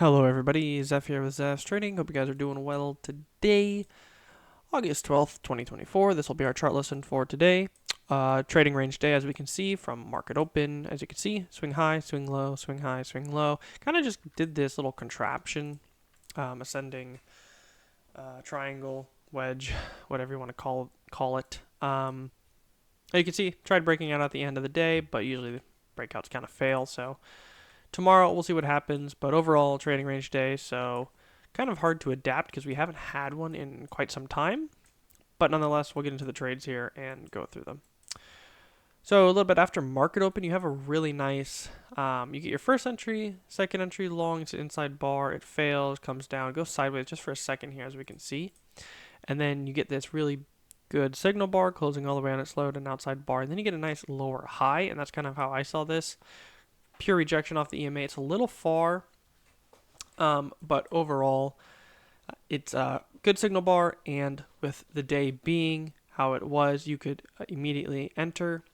Hello everybody, Zeff here with ZeffsTrading. Hope you guys are doing well today. August 12th, 2024. This will be our chart lesson for today. Trading range day, as we can see from market open. As you can see, swing high, swing low, swing high, swing low. Kind of just did this little contraption, ascending triangle, wedge, whatever you want to call it. You can see, tried breaking out at the end of the day, but usually the breakouts kind of fail, so tomorrow we'll see what happens, but overall trading range day, so kind of hard to adapt because we haven't had one in quite some time. But nonetheless, we'll get into the trades here and go through them. So a little bit after market open, you have a really nice, you get your first entry, second entry long, it's an inside bar, it fails, comes down, goes sideways just for a second here as we can see. And then you get this really good signal bar closing all the way on its low to an outside bar. And then you get a nice lower high, and that's kind of how I saw this. Pure rejection off the EMA. It's a little far, but overall, it's a good signal bar. And with the day being how it was, you could immediately enter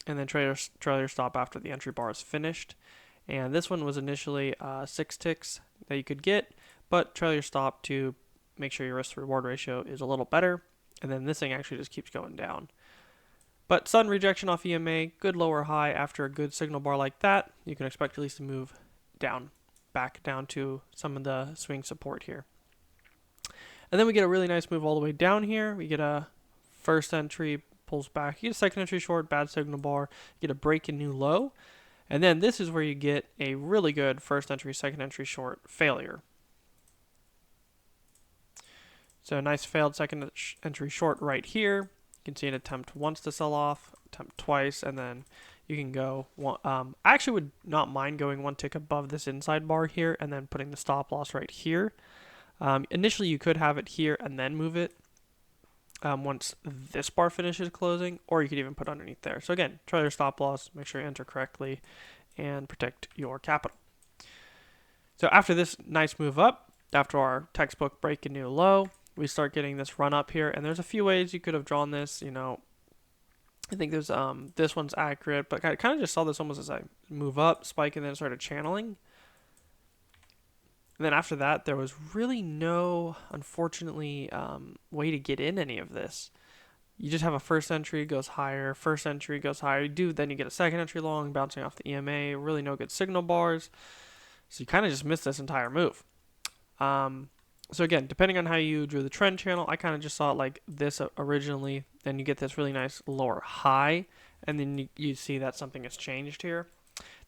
and then trail your stop after the entry bar is finished. And this one was initially 6 ticks that you could get, but trail your stop to make sure your risk to reward ratio is a little better. And then this thing actually just keeps going down. But sudden rejection off EMA, good lower high after a good signal bar like that. You can expect at least to move down, back down to some of the swing support here. And then we get a really nice move all the way down here. We get a first entry, pulls back. You get a second entry short, bad signal bar. You get a break in new low. And then this is where you get a really good first entry, second entry short failure. So a nice failed second entry short right here. You can see an attempt once to sell off, attempt twice, and then you can go one. I actually would not mind going one tick above this inside bar here and then putting the stop loss right here. Initially, you could have it here and then move it once this bar finishes closing, or you could even put underneath there. So again, try your stop loss, make sure you enter correctly, and protect your capital. So after this nice move up, after our textbook break a new low, we start getting this run up here, and there's a few ways you could have drawn this. I think there's this one's accurate, but I kind of just saw this almost as I move up, spike, and then started channeling. And then after that, there was really no, unfortunately, way to get in any of this. You just have a first entry goes higher, first entry goes higher. Then you get a second entry long bouncing off the EMA. Really no good signal bars, so you kind of just missed this entire move. So again, depending on how you drew the trend channel, I kind of just saw it like this originally. Then you get this really nice lower high, and then you see that something has changed here.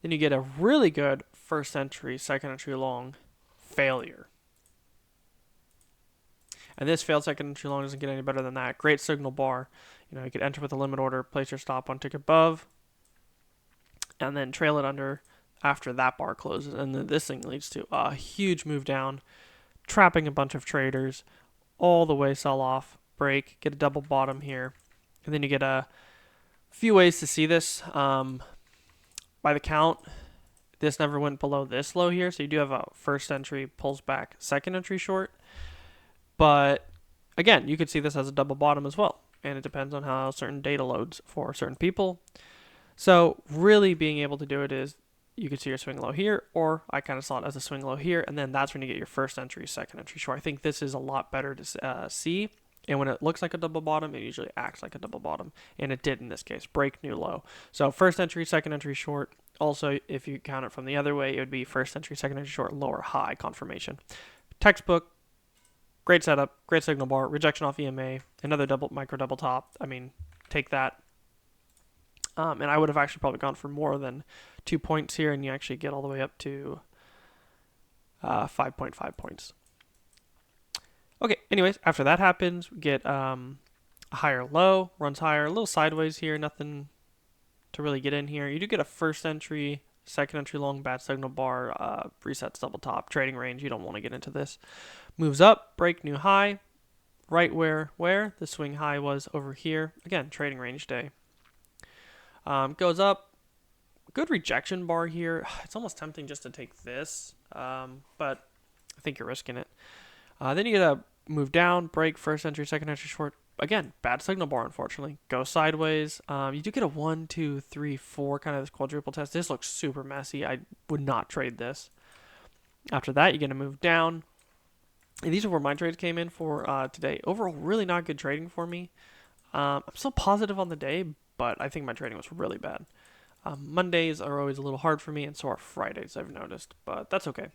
Then you get a really good first entry, second entry long failure. And this failed second entry long doesn't get any better than that. Great signal bar. You could enter with a limit order, place your stop one tick above, and then trail it under after that bar closes. And then this thing leads to a huge move down, trapping a bunch of traders, all the way sell off, break, get a double bottom here, and then you get a few ways to see this. By the count, this never went below this low here, so you do have a first entry, pulls back, second entry short, but again, you could see this as a double bottom as well, and it depends on how certain data loads for certain people. So really being able to do it is you could see your swing low here, or I kind of saw it as a swing low here, and then that's when you get your first entry, second entry short. I think this is a lot better to see, and when it looks like a double bottom, it usually acts like a double bottom, and it did in this case, break new low. So first entry, second entry short. Also, if you count it from the other way, it would be first entry, second entry short, lower high confirmation. Textbook, great setup, great signal bar, rejection off EMA, another micro double top. I mean, take that. And I would have actually probably gone for more than 2 points here, and you actually get all the way up to 5.5 points. Okay, anyways, after that happens, we get a higher low, runs higher, a little sideways here, nothing to really get in here. You do get a first entry, second entry long, bad signal bar, resets double top, trading range. You don't want to get into this. Moves up, break new high, right where the swing high was over here. Again, trading range day. Goes up, good rejection bar here. It's almost tempting just to take this, but I think you're risking it. Then you get a move down, break, first entry, second entry short. Again, bad signal bar, unfortunately. Go sideways. You do get a 1, 2, 3, 4 kind of this quadruple test. This looks super messy. I would not trade this. After that, you're going to move down. And these are where my trades came in for today. Overall, really not good trading for me. I'm still positive on the day, but I think my trading was really bad. Mondays are always a little hard for me, and so are Fridays, I've noticed, but that's okay.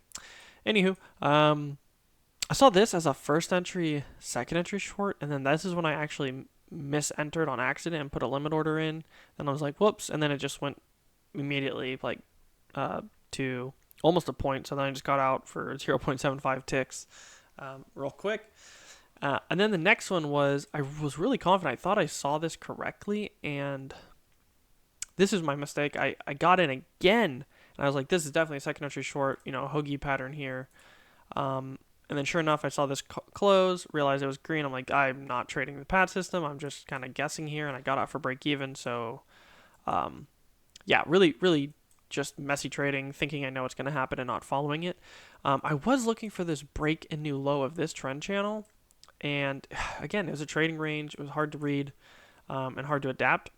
Anywho, I saw this as a first entry, second entry short, and then this is when I actually misentered on accident and put a limit order in. And I was like, whoops, and then it just went immediately to almost a point. So then I just got out for 0.75 ticks real quick. And then the next one was, I was really confident. I thought I saw this correctly, and this is my mistake. I got in again, and I was like, this is definitely a second entry short, hoagie pattern here. And then sure enough, I saw this close, realized it was green. I'm like, I'm not trading the PATS system. I'm just kind of guessing here, and I got out for break even. So, yeah, really, really just messy trading, thinking I know what's going to happen and not following it. I was looking for this break and new low of this trend channel. And again, it was a trading range. It was hard to read and hard to adapt.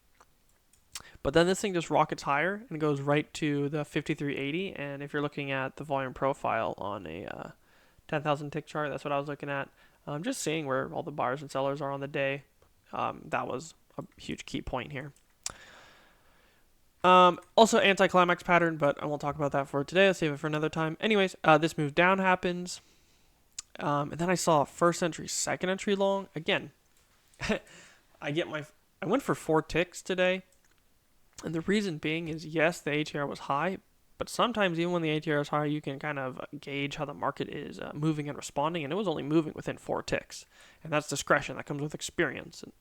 But then this thing just rockets higher and goes right to the 5380. And if you're looking at the volume profile on a 10,000 tick chart, that's what I was looking at. Just seeing where all the buyers and sellers are on the day. That was a huge key point here. Also anti-climax pattern, but I won't talk about that for today. I'll save it for another time. Anyways, this move down happens. And then I saw first entry, second entry long. Again, I went for 4 ticks today. And the reason being is, yes, the ATR was high, but sometimes even when the ATR is high, you can kind of gauge how the market is moving and responding, and it was only moving within 4 ticks. And that's discretion. That comes with experience, and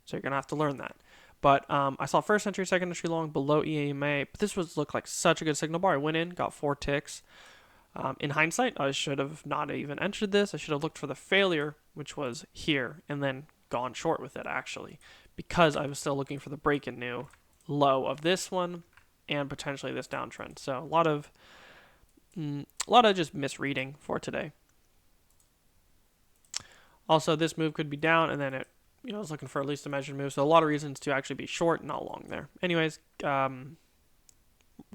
so you're going to have to learn that. But I saw first entry, second entry long below EMA, but this looked like such a good signal bar. I went in, got 4 ticks. In hindsight, I should have not even entered this. I should have looked for the failure, which was here, and then gone short with it, actually, because I was still looking for the break and new low of this one and potentially this downtrend. So a lot of just misreading for today. Also, this move could be down, and then it, I was looking for at least a measured move. So a lot of reasons to actually be short, not long there. Anyways, get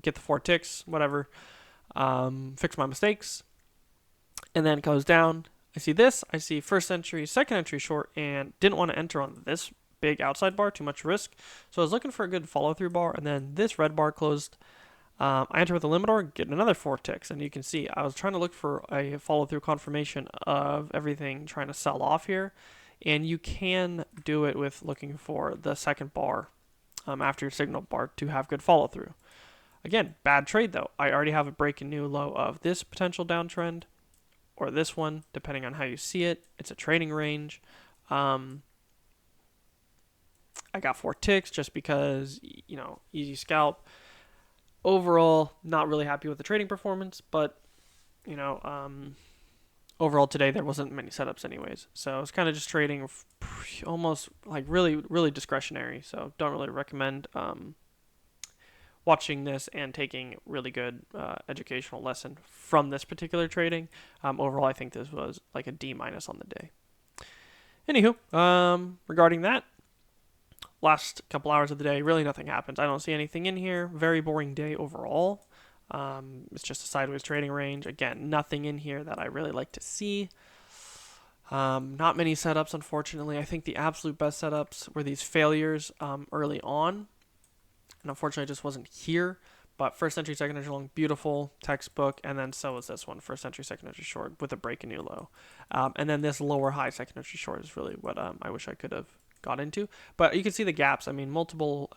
the 4 ticks, whatever. Fix my mistakes, and then it goes down. I see this. I see first entry, second entry short, and didn't want to enter on this big outside bar, too much risk. So I was looking for a good follow through bar, and then this red bar closed. I enter with a limit order, get another 4 ticks, and you can see I was trying to look for a follow through confirmation of everything trying to sell off here, and you can do it with looking for the second bar after your signal bar to have good follow through. Again, bad trade though. I already have a break and new low of this potential downtrend, or this one, depending on how you see it. It's a trading range. I got 4 ticks just because, easy scalp. Overall, not really happy with the trading performance, but, overall today there wasn't many setups anyways. So I was kind of just trading almost like really, really discretionary. So don't really recommend watching this and taking really good educational lesson from this particular trading. Overall, I think this was like a D- on the day. Anywho, regarding that, last couple hours of the day, really nothing happens. I don't see anything in here. Very boring day overall. It's just a sideways trading range. Again, nothing in here that I really like to see. Not many setups, unfortunately. I think the absolute best setups were these failures early on. And unfortunately, it just wasn't here. But first entry, second entry long, beautiful textbook. And then so was this one, first entry, second entry short with a break and new low. And then this lower high second entry short is really what I wish I could have got into. But you can see the gaps. I mean, multiple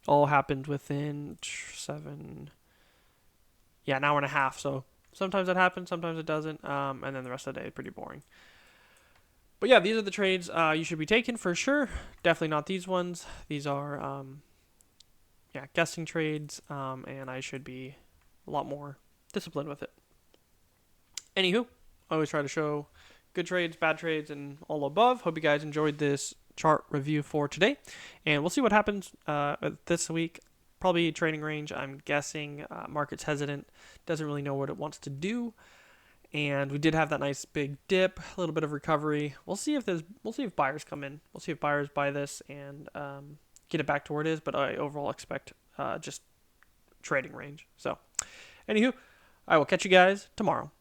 all happened within an hour and a half. So sometimes that happens, sometimes it doesn't. And then the rest of the day is pretty boring. But yeah, these are the trades you should be taking for sure. Definitely not these ones. These are guessing trades, and I should be a lot more disciplined with it. Anywho, I always try to show good trades, bad trades, and all above. Hope you guys enjoyed this chart review for today, and we'll see what happens this week. Probably trading range. I'm guessing market's hesitant, doesn't really know what it wants to do, and we did have that nice big dip, a little bit of recovery. We'll see if buyers come in. We'll see if buyers buy this and get it back to where it is, but I overall expect just trading range. So, anywho, I will catch you guys tomorrow.